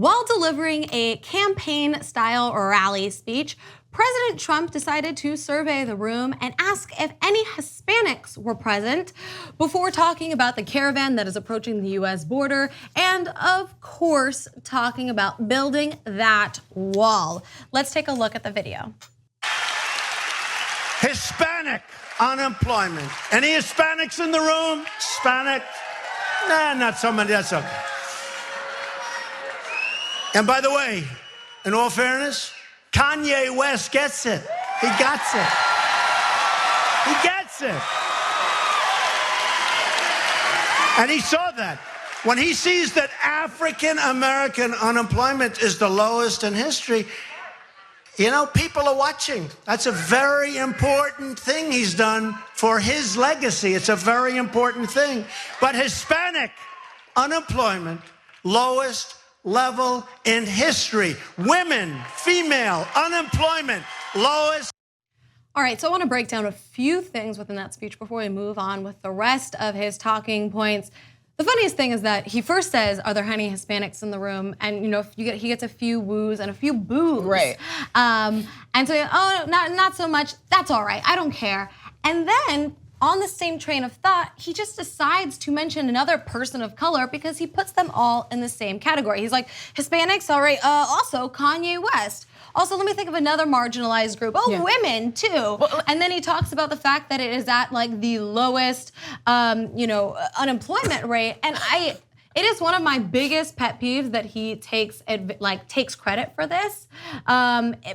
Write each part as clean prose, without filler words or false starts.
While delivering a campaign-style rally speech, President Trump decided to survey the room and ask if any Hispanics were present before talking about the caravan that is approaching the U.S. border and, of course, talking about building that wall. Let's take a look at the video. Hispanic unemployment. Any Hispanics in the room? Hispanic? Nah, not so many, that's okay. And by the way, in all fairness, Kanye West gets it. He gets it. He gets it. And he saw that. When he sees that African American unemployment is the lowest in history, you know, people are watching. That's a very important thing he's done for his legacy. It's a very important thing. But Hispanic unemployment, lowest level in history. Women, female unemployment, lowest. All right, so I want to break down a few things within that speech before we move on with the rest of his talking points. The funniest thing is that he first says, "Are there any Hispanics in the room?" And he gets a few woos and a few boos. Right. And so, oh, not so much. That's all right. I don't care. And then, on the same train of thought, he just decides to mention another person of color because he puts them all in the same category. He's like, Hispanics, all right, also Kanye West. Also, let me think of another marginalized group. Oh, yeah. Women too. Well, and then he talks about the fact that it is at like the lowest, unemployment rate. And it is one of my biggest pet peeves that he takes credit for this,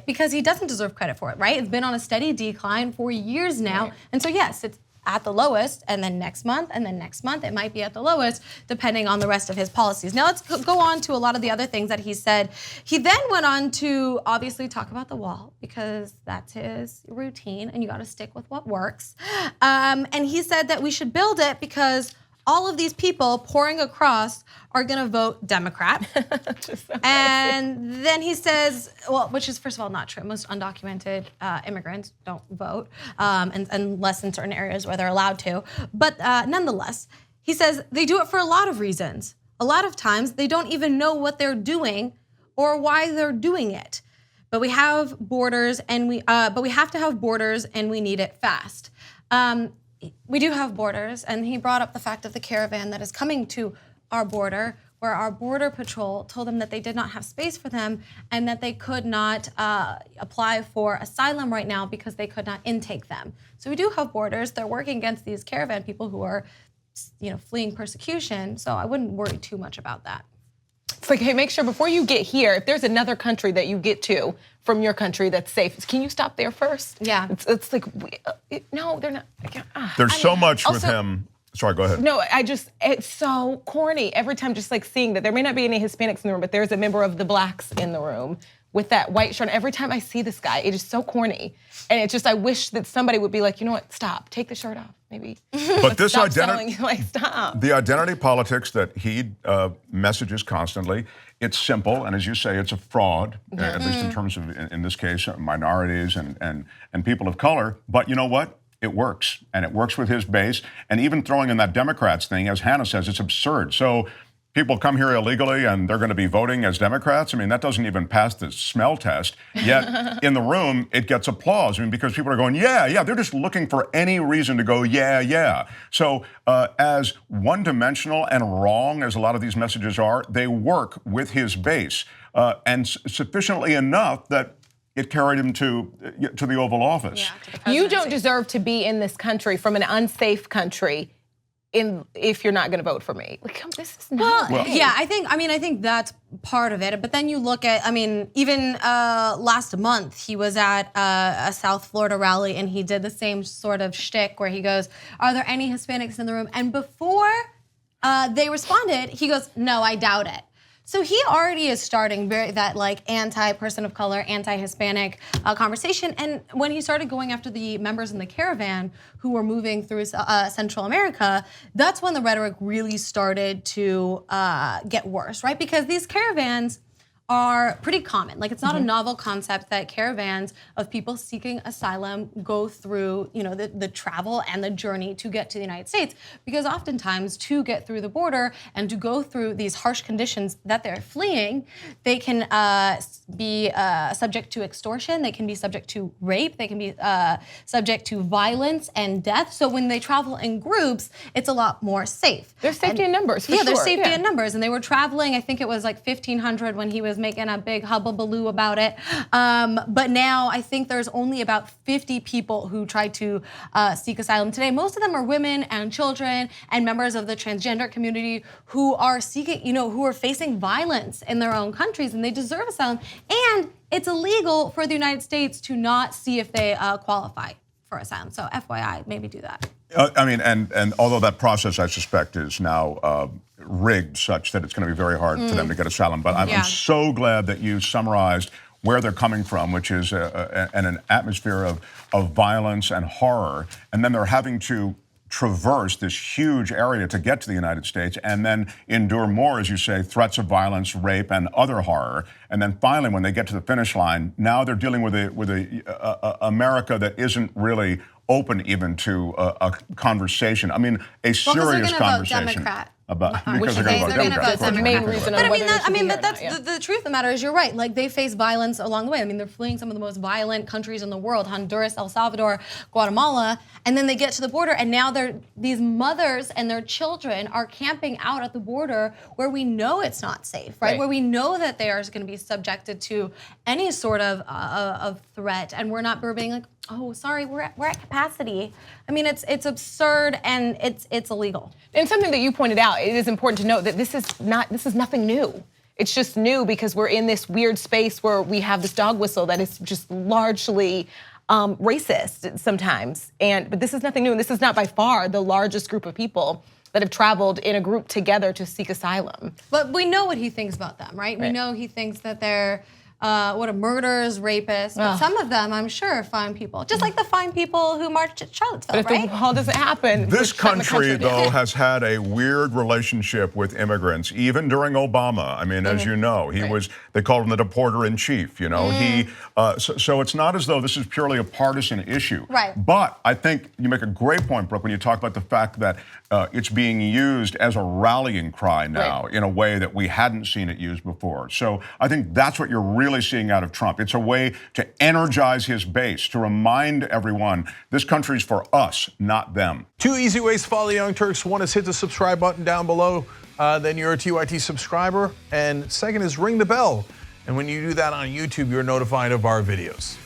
because he doesn't deserve credit for it, right? It's been on a steady decline for years now. Right. And so yes, it's at the lowest, and then next month, it might be at the lowest, depending on the rest of his policies. Now let's go on to a lot of the other things that he said. He then went on to obviously talk about the wall, because that's his routine, and you gotta stick with what works. And he said that we should build it because all of these people pouring across are gonna vote Democrat. And then he says, well, which is first of all not true. Most undocumented immigrants don't vote, unless in certain areas where they're allowed to. But nonetheless, he says they do it for a lot of reasons. A lot of times they don't even know what they're doing or why they're doing it. But we have borders, and we have to have borders, and we need it fast. We do have borders, and he brought up the fact of the caravan that is coming to our border, where our border patrol told them that they did not have space for them and that they could not apply for asylum right now because they could not intake them. So we do have borders. They're working against these caravan people who are, fleeing persecution. So I wouldn't worry too much about that. It's like, hey, make sure before you get here, if there's another country that you get to from your country that's safe, can you stop there first? Yeah. It's like, no, they're not. There's so much with him. Sorry, go ahead. No, it's so corny. Every time just like seeing that there may not be any Hispanics in the room, but there's a member of the blacks in the room with that white shirt. Every time I see this guy, it is so corny. And it's just, I wish that somebody would be like, you know what, stop, take the shirt off, maybe. But this identity, stop. The identity politics that he messages constantly, it's simple, and as you say, it's a fraud, at least in terms of, in this case, minorities and people of color. But you know what? It works, and it works with his base. And even throwing in that Democrats thing, as Hannah says, it's absurd. So people come here illegally and they're going to be voting as Democrats. I mean, that doesn't even pass the smell test. Yet in the room, it gets applause. I mean, because people are going, yeah. They're just looking for any reason to go, yeah. So as one-dimensional and wrong as a lot of these messages are, they work with his base, and sufficiently enough that it carried him to the Oval Office. Yeah, you don't deserve to be in this country from an unsafe country if you're not going to vote for me. Like, this is not. Yeah, I think that's part of it. But then you look at, even last month he was at a South Florida rally and he did the same sort of shtick where he goes, "Are there any Hispanics in the room?" And before they responded, he goes, "No, I doubt it." So he already is starting that anti-person of color, anti-Hispanic conversation. And when he started going after the members in the caravan who were moving through Central America, that's when the rhetoric really started to get worse, right? Because these caravans are pretty common. Like, it's not a novel concept that caravans of people seeking asylum go through, the travel and the journey to get to the United States. Because oftentimes, to get through the border and to go through these harsh conditions that they're fleeing, they can be subject to extortion, they can be subject to rape, they can be subject to violence and death. So when they travel in groups, it's a lot more safe. There's safety in numbers, for sure. There's safety in numbers. And they were traveling, I think it was like 1,500 when he was making a big hubbubaloo about it. But now I think there's only about 50 people who tried to seek asylum today. Most of them are women and children and members of the transgender community who are seeking, who are facing violence in their own countries, and they deserve asylum. And it's illegal for the United States to not see if they qualify for asylum. So FYI, maybe do that. And although that process, I suspect, is now rigged such that it's going to be very hard for them to get asylum, but I'm so glad that you summarized where they're coming from, which is an atmosphere of violence and horror, and then they're having to traverse this huge area to get to the United States and then endure more, as you say, threats of violence, rape, and other horror. And then finally, when they get to the finish line, now they're dealing with a America that isn't really open even to a conversation. I mean, a serious conversation. Democrat. Because they're going to vote Democrat. That's the main reason. But that's the truth of the matter is, you're right. Like, they face violence along the way. I mean, they're fleeing some of the most violent countries in the world: Honduras, El Salvador, Guatemala, and then they get to the border, and now these mothers and their children are camping out at the border where we know it's not safe, right? Where we know that they are going to be subjected to any sort of threat, and we're being like, oh, sorry, we're at capacity. I mean, it's absurd and it's illegal. And something that you pointed out, it is important to note that this is nothing new. It's just new because we're in this weird space where we have this dog whistle that is just largely racist sometimes. But this is nothing new, and this is not by far the largest group of people that have traveled in a group together to seek asylum. But we know what he thinks about them, right? We know he thinks that they're murderers, rapists. But some of them, I'm sure, are fine people. Just like the fine people who marched at Charlottesville, but if the wall doesn't happen. This country, though, has had a weird relationship with immigrants, even during Obama. I mean, as you know, they called him the deporter-in-chief, So it's not as though this is purely a partisan issue. Right. But I think you make a great point, Brooke, when you talk about the fact that it's being used as a rallying cry now in a way that we hadn't seen it used before. So I think that's what you're really seeing out of Trump. It's a way to energize his base, to remind everyone this country's for us, not them. 2 easy ways to follow the Young Turks. One is hit the subscribe button down below. Then you're a TYT subscriber. And second is ring the bell. And when you do that on YouTube, you're notified of our videos.